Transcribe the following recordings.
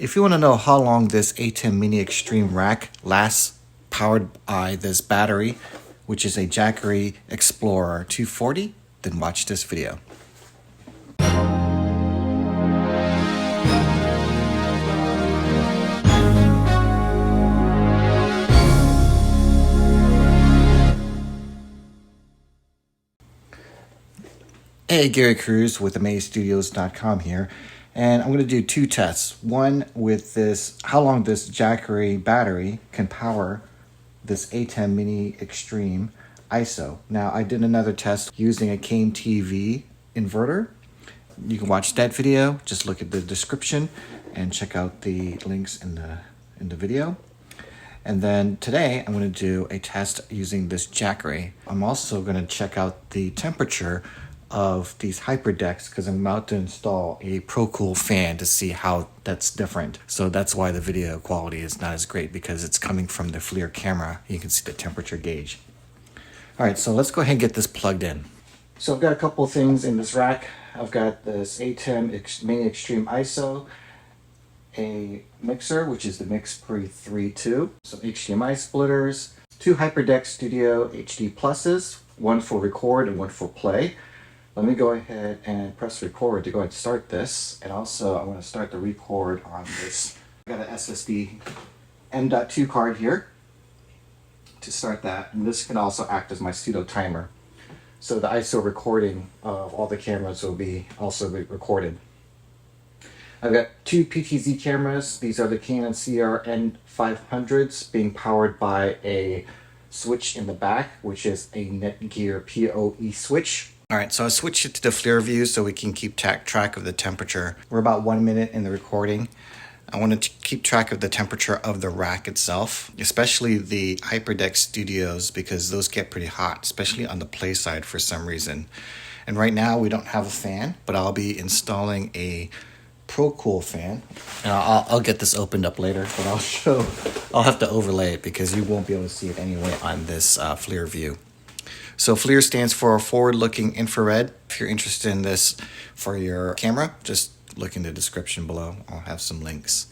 If you want to know how long this ATEM Mini Extreme rack lasts powered by this battery, which is a Jackery Explorer 240, then watch this video. Hey, Gary Cruz with AmazeStudios.com here, and I'm going to do two tests. One with this, how long this Jackery battery can power this ATEM Mini Extreme ISO. Now, I did another test using a CAME-TV inverter. You can watch that video. Just look at the description and check out the links in the video. And then today, I'm going to do a test using this Jackery. I'm also going to check out the temperature of these hyperdecks because I'm about to install a ProCool fan to see how that's different. So that's why the video quality is not as great, because it's coming from the FLIR camera. You can see the temperature gauge. All right, so let's go ahead and get this plugged in. So I've got a couple of things in this rack. I've got this ATEM Mini Extreme ISO, a mixer, which is the Mix-Pre 3.2, some HDMI splitters, two Hyperdeck Studio HD Pluses, one for record and one for play. Let me go ahead and press record to go ahead and start this. And also I want to start the record on this. I've got an SSD M.2 card here to start that. And this can also act as my pseudo timer. So the ISO recording of all the cameras will be also recorded. I've got two PTZ cameras. These are the Canon CRN500s being powered by a switch in the back, which is a Netgear PoE switch. All right, so I switched it to the FLIR view so we can keep track of the temperature. We're about 1 minute in the recording. I wanted to keep track of the temperature of the rack itself, especially the Hyperdeck Studios, because those get pretty hot, especially on the play side for some reason. And right now we don't have a fan, but I'll be installing a ProCool fan. And I'll get this opened up later, but I'll have to overlay it because you won't be able to see it anyway on this FLIR view. So FLIR stands for Forward-Looking Infrared. If you're interested in this for your camera, just look in the description below. I'll have some links.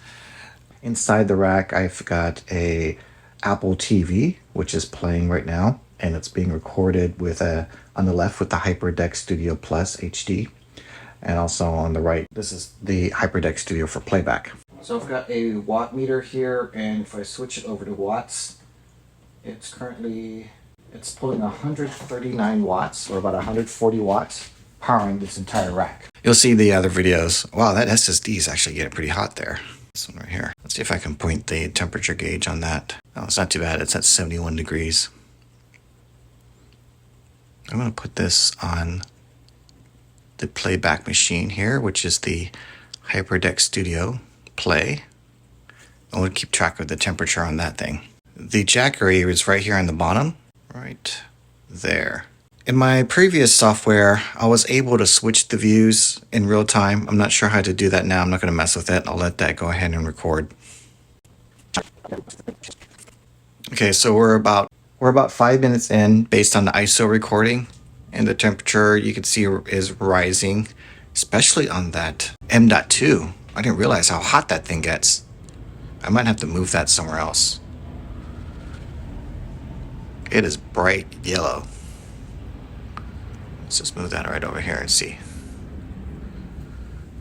Inside the rack, I've got a Apple TV, which is playing right now, and it's being recorded with on the left with the Hyperdeck Studio Plus HD, and also on the right, this is the Hyperdeck Studio for playback. So I've got a watt meter here, and if I switch it over to watts, it's pulling 139 watts, or about 140 watts, powering this entire rack. You'll see the other videos. Wow, that SSD is actually getting pretty hot there. This one right here. Let's see if I can point the temperature gauge on that. Oh, it's not too bad. It's at 71 degrees. I'm going to put this on the playback machine here, which is the Hyperdeck Studio Play. I want to keep track of the temperature on that thing. The Jackery is right here on the bottom. Right there. In my previous software, I was able to switch the views in real time. I'm not sure how to do that now. I'm not going to mess with it. I'll let that go ahead and record. Okay, so we're about 5 minutes in based on the ISO recording, and the temperature you can see is rising, especially on that M.2. I didn't realize how hot that thing gets. I might have to move that somewhere else. It is bright yellow. Let's just move that right over here and see.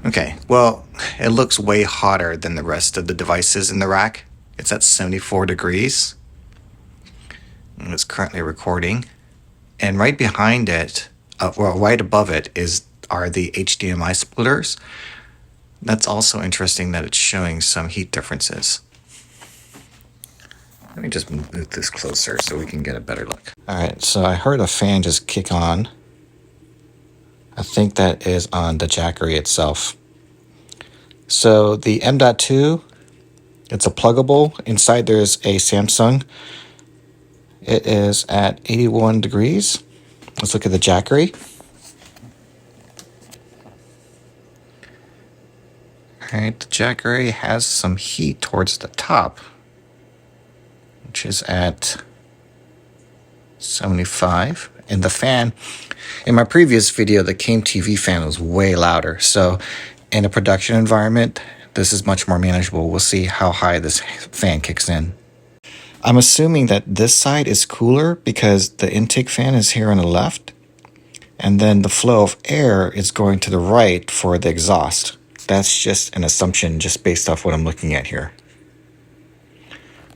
Okay, well, it looks way hotter than the rest of the devices in the rack. It's at 74 degrees. And it's currently recording. And right behind it, right above it, are the HDMI splitters. That's also interesting that it's showing some heat differences. Let me just move this closer so we can get a better look. All right, so I heard a fan just kick on. I think that is on the Jackery itself. So the M.2, it's a pluggable. Inside there's a Samsung. It is at 81 degrees. Let's look at the Jackery. All right, the Jackery has some heat towards the top, which is at 75. And the fan, in my previous video, the CAME-TV fan was way louder. So in a production environment, this is much more manageable. We'll see how high this fan kicks in. I'm assuming that this side is cooler because the intake fan is here on the left, and then the flow of air is going to the right for the exhaust. That's just an assumption just based off what I'm looking at here.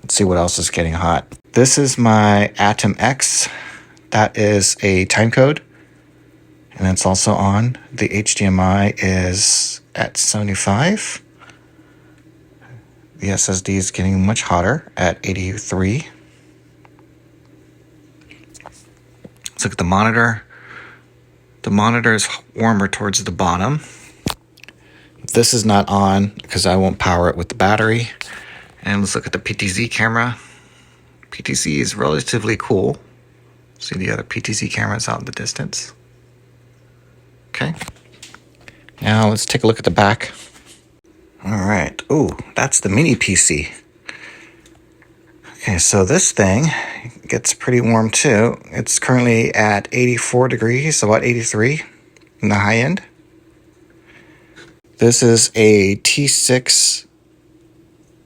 Let's see what else is getting hot. This is my ATEM X. That is a time code, and it's also on. The HDMI is at 75. The SSD is getting much hotter at 83. Let's look at the monitor. The monitor is warmer towards the bottom. This is not on because I won't power it with the battery. And let's look at the PTZ camera. PTZ is relatively cool. See the other PTZ cameras out in the distance. Okay. Now let's take a look at the back. All right. Oh, that's the mini PC. Okay, so this thing gets pretty warm too. It's currently at 84 degrees, about 83 in the high end. This is a T6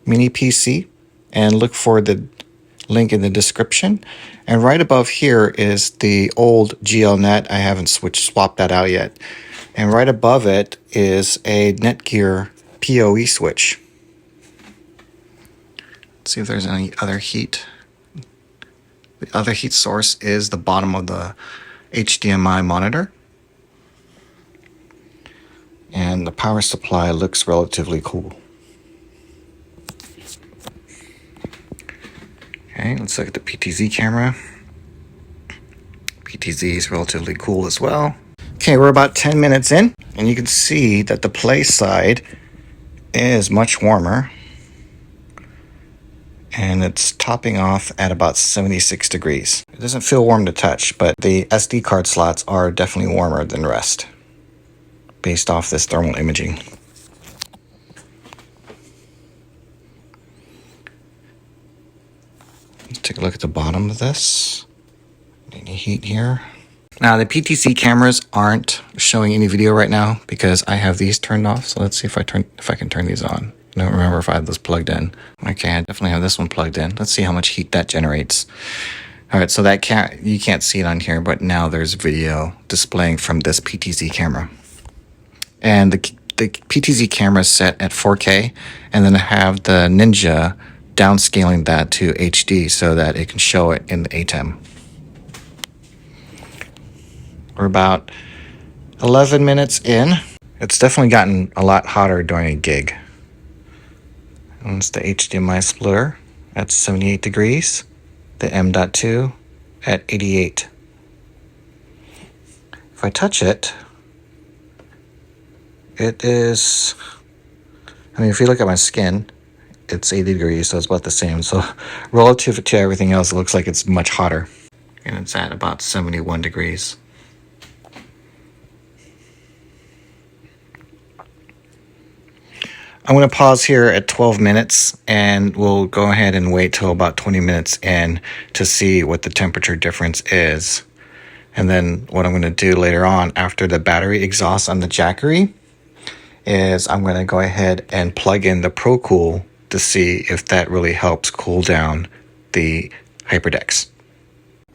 mini PC, and look for the link in the description. And right above here is the old GLNet. I haven't swapped that out yet. And right above it is a Netgear PoE switch. Let's see if there's any other heat. The other heat source is the bottom of the HDMI monitor. And the power supply looks relatively cool. Okay, let's look at the PTZ camera. PTZ is relatively cool as well. Okay, we're about 10 minutes in, and you can see that the play side is much warmer. And it's topping off at about 76 degrees. It doesn't feel warm to touch, but the SD card slots are definitely warmer than the rest, based off this thermal imaging. Let's take a look at the bottom of this. Any heat here? Now the PTZ cameras aren't showing any video right now because I have these turned off. So let's see if I can turn these on. I don't remember if I have this plugged in. Okay, I definitely have this one plugged in. Let's see how much heat that generates. All right, so that you can't see it on here, but now there's video displaying from this PTZ camera. And the PTZ camera is set at 4K, and then I have the Ninja downscaling that to HD so that it can show it in the ATEM. We're about 11 minutes in. It's definitely gotten a lot hotter during a gig. And it's the HDMI splitter at 78 degrees. The M.2 at 88. If I touch it, it is, if you look at my skin, it's 80 degrees, so it's about the same. So relative to everything else, it looks like it's much hotter. And it's at about 71 degrees. I'm going to pause here at 12 minutes, and we'll go ahead and wait till about 20 minutes in to see what the temperature difference is. And then what I'm going to do later on, after the battery exhausts on the Jackery, is I'm going to go ahead and plug in the ProCool to see if that really helps cool down the Hyperdecks.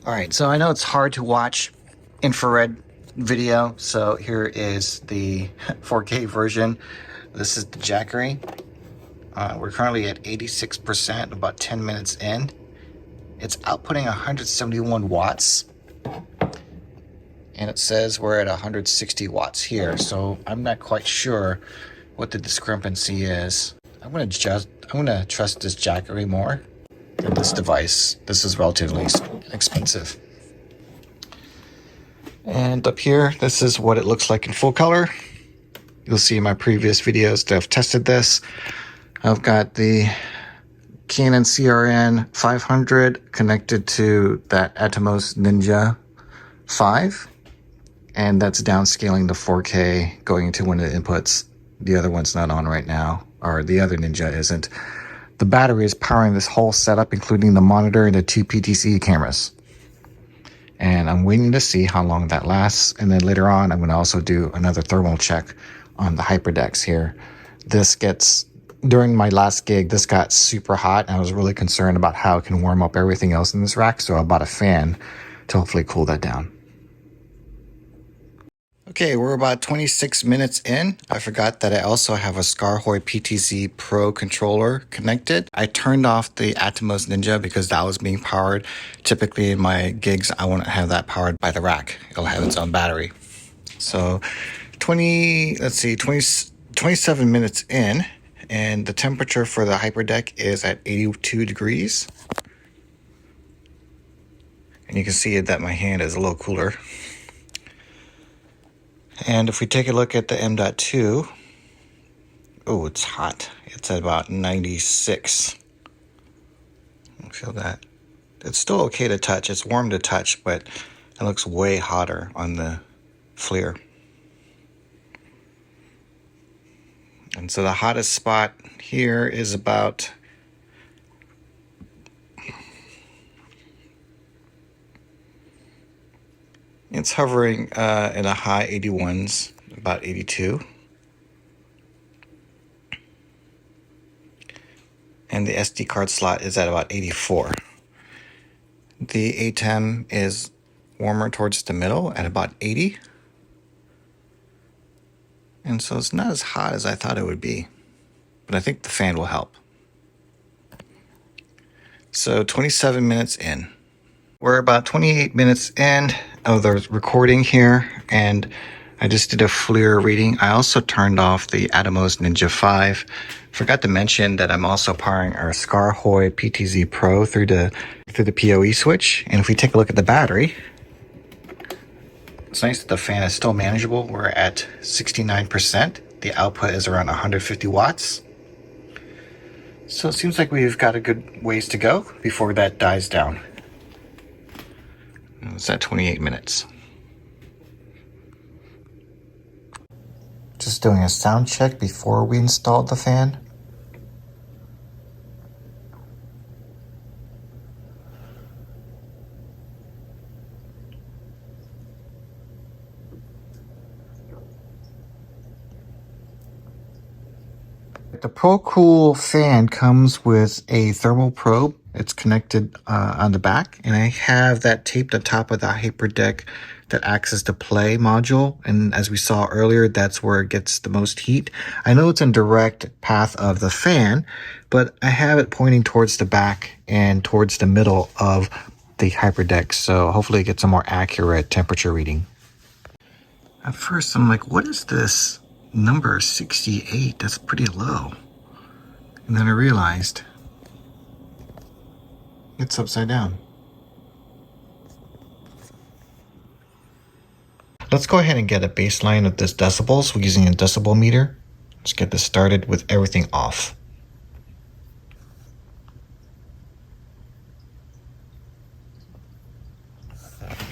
All right, so I know it's hard to watch infrared video, so here is the 4K version. This is the Jackery. We're currently at 86%, about 10 minutes in. It's outputting 171 watts. And it says we're at 160 watts here. So I'm not quite sure what the discrepancy is. I'm gonna trust this Jackery more than this device. This is relatively expensive. And up here, this is what it looks like in full color. You'll see in my previous videos that I've tested this. I've got the Canon CRN 500 connected to that Atomos Ninja 5. And that's downscaling the 4K going into one of the inputs. The other one's not on right now, or the other Ninja isn't. The battery is powering this whole setup, including the monitor and the two PTZ cameras. And I'm waiting to see how long that lasts. And then later on, I'm going to also do another thermal check on the Hyperdecks here During my last gig, this got super hot, and I was really concerned about how it can warm up everything else in this rack, so I bought a fan to hopefully cool that down. Okay, we're about 26 minutes in. I forgot that I also have a Scarhoy PTZ Pro controller connected. I turned off the Atomos Ninja because that was being powered. Typically in my gigs, I won't have that powered by the rack. It'll have its own battery. So 27 minutes in, and the temperature for the Hyperdeck is at 82 degrees. And you can see that my hand is a little cooler. And if we take a look at the M.2, oh, it's hot. It's at about 96. I feel that. It's still okay to touch. It's warm to touch, but it looks way hotter on the FLIR. And so the hottest spot here is about it's hovering in a high 81s, about 82. And the SD card slot is at about 84. The ATEM is warmer towards the middle at about 80. And so it's not as hot as I thought it would be, but I think the fan will help. So 27 minutes in. We're about 28 minutes in of the recording here, and I just did a FLIR reading. I also turned off the Atomos Ninja 5. Forgot to mention that I'm also powering our Scarhoy PTZ Pro through the PoE switch. And if we take a look at the battery, it's nice that the fan is still manageable. We're at 69%. The output is around 150 watts. So it seems like we've got a good ways to go before that dies down. It's at 28 minutes. Just doing a sound check before we installed the fan. The ProCool fan comes with a thermal probe. It's connected on the back, and I have that taped on top of the Hyperdeck that acts as the play module. And as we saw earlier, that's where it gets the most heat. I know it's in direct path of the fan, but I have it pointing towards the back and towards the middle of the Hyperdeck, so hopefully it gets a more accurate temperature reading. At first, I'm like, what is this number 68? That's pretty low. And then I realized it's upside down. Let's go ahead and get a baseline of this decibels. We're using a decibel meter. Let's get this started with everything off.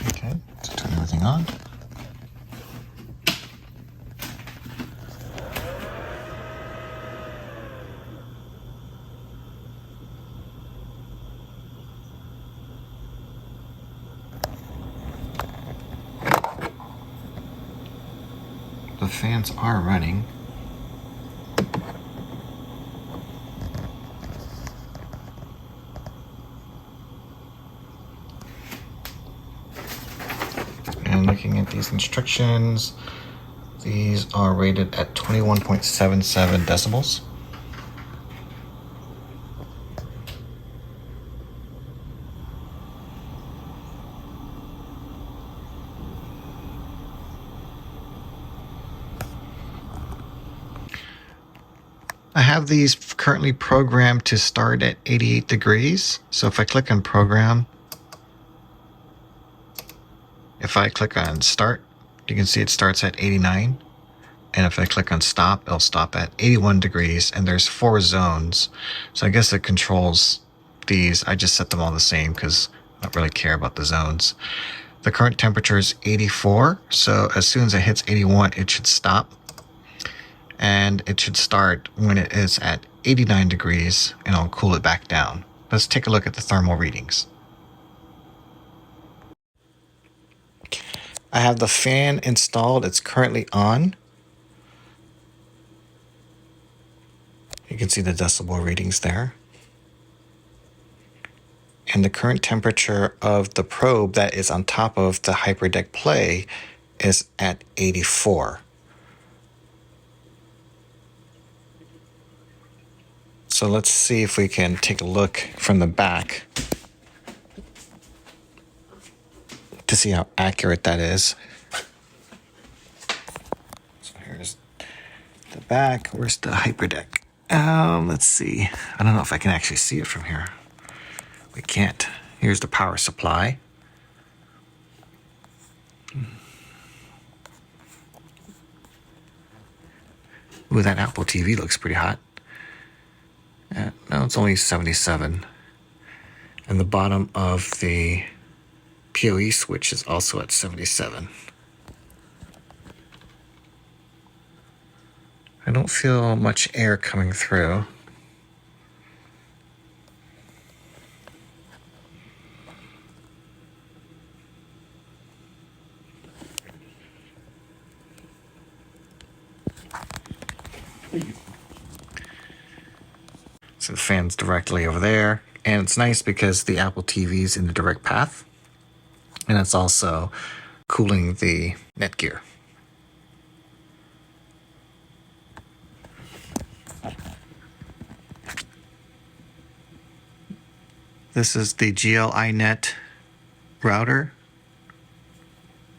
Okay, let's turn everything on. The fans are running. And looking at these instructions, these are rated at 21.77 decibels. I have these currently programmed to start at 88 degrees. So if I click on program, if I click on start, you can see it starts at 89. And if I click on stop, it'll stop at 81 degrees, and there's 4 zones. So I guess it controls these. I just set them all the same because I don't really care about the zones. The current temperature is 84. So as soon as it hits 81, it should stop. And it should start when it is at 89 degrees, and I'll cool it back down. Let's take a look at the thermal readings. I have the fan installed. It's currently on. You can see the decibel readings there. And the current temperature of the probe that is on top of the Hyperdeck Play is at 84. So let's see if we can take a look from the back to see how accurate that is. So here's the back. Where's the Hyperdeck? Let's see. I don't know if I can actually see it from here. We can't. Here's the power supply. Ooh, that Apple TV looks pretty hot. No, it's only 77. And the bottom of the PoE switch is also at 77. I don't feel much air coming through. So the fan's directly over there. And it's nice because the Apple TV is in the direct path. And it's also cooling the Netgear. This is the GL-iNet router.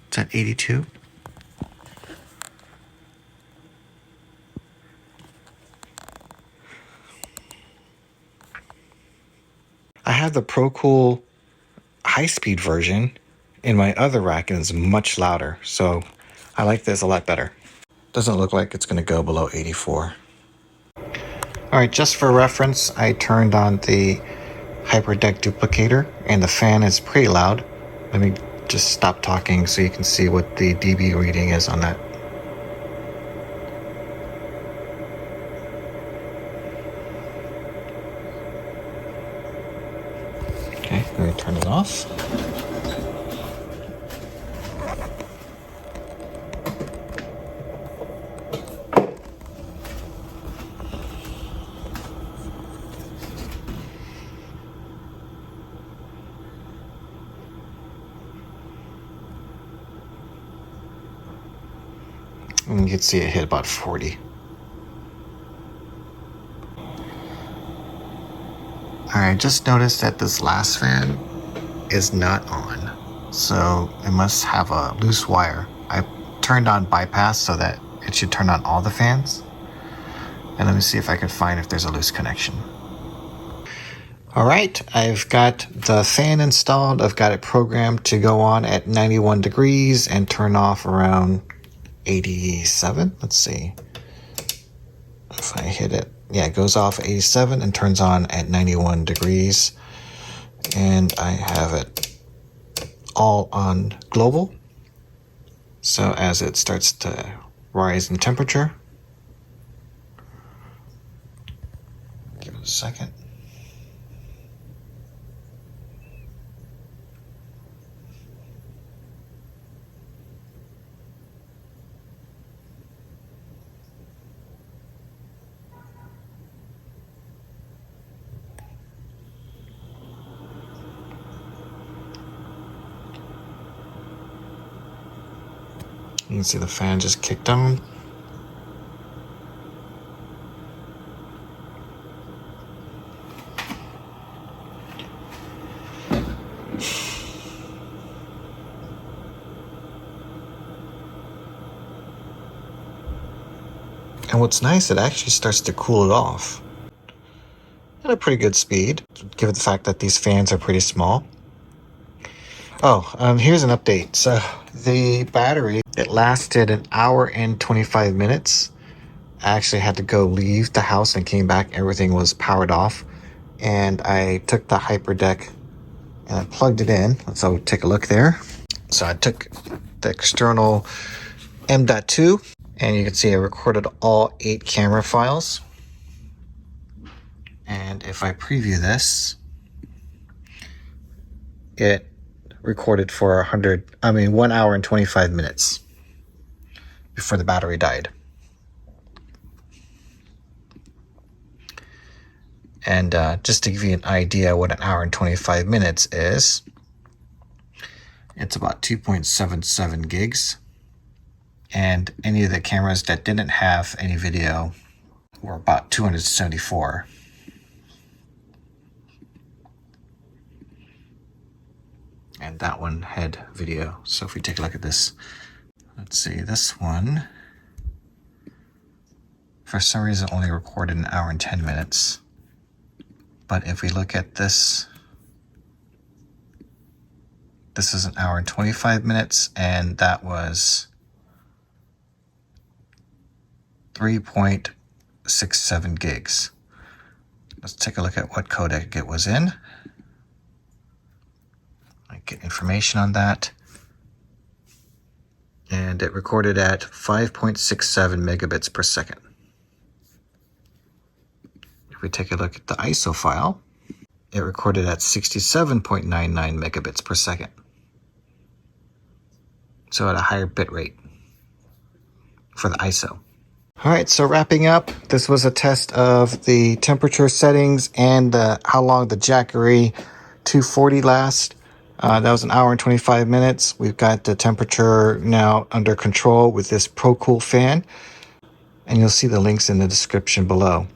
It's at 82. I have the ProCool high-speed version in my other rack, and it's much louder, so I like this a lot better. Doesn't look like it's going to go below 84. Alright, just for reference, I turned on the Hyperdeck Duplicator, and the fan is pretty loud. Let me just stop talking so you can see what the dB reading is on that. Okay, let me turn it off. And you can see it hit about 40. Alright, just noticed that this last fan is not on. So it must have a loose wire. I turned on bypass so that it should turn on all the fans. And let me see if I can find if there's a loose connection. Alright, I've got the fan installed. I've got it programmed to go on at 91 degrees and turn off around 87. Let's see if I hit it. Yeah, it goes off at 87 and turns on at 91 degrees. And I have it all on global. So as it starts to rise in temperature, give it a second. You can see the fan just kicked on. And what's nice, it actually starts to cool it off at a pretty good speed, given the fact that these fans are pretty small. Oh, here's an update. So the battery, it lasted an hour and 25 minutes. I actually had to go leave the house and came back. Everything was powered off. And I took the Hyperdeck and I plugged it in. So take a look there. So I took the external M.2 and you can see I recorded all 8 camera files. And if I preview this, it recorded for 1 hour and 25 minutes before the battery died. And just to give you an idea what an hour and 25 minutes is, it's about 2.77 gigs. And any of the cameras that didn't have any video were about 274. And that one had video. So if we take a look at this, let's see, this one, for some reason only recorded an hour and 10 minutes. But if we look at this, this is an hour and 25 minutes, and that was 3.67 gigs. Let's take a look at what codec it was in. I get information on that. And it recorded at 5.67 megabits per second. If we take a look at the ISO file, it recorded at 67.99 megabits per second. So at a higher bit rate for the ISO. All right, so wrapping up, this was a test of the temperature settings and how long the Jackery 240 lasts. That was an hour and 25 minutes. We've got the temperature now under control with this ProCool fan, and you'll see the links in the description below.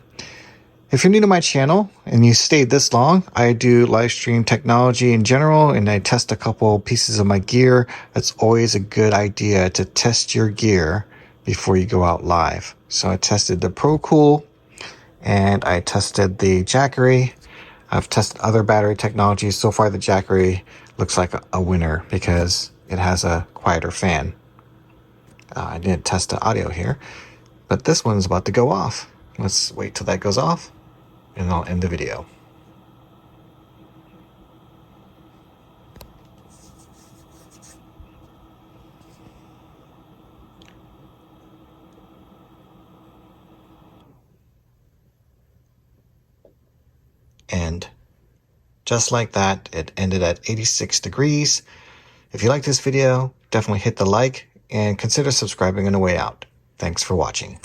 If you're new to my channel and you stayed this long, I do live stream technology in general, and I test a couple pieces of my gear. It's always a good idea to test your gear before you go out live. So I tested the ProCool and I tested the Jackery. I've tested other battery technologies. So far the Jackery looks like a winner because it has a quieter fan. I didn't test the audio here, but this one's about to go off. Let's wait till that goes off and I'll end the video. And just like that, it ended at 86 degrees. If you like this video, definitely hit the like and consider subscribing on the way out. Thanks for watching.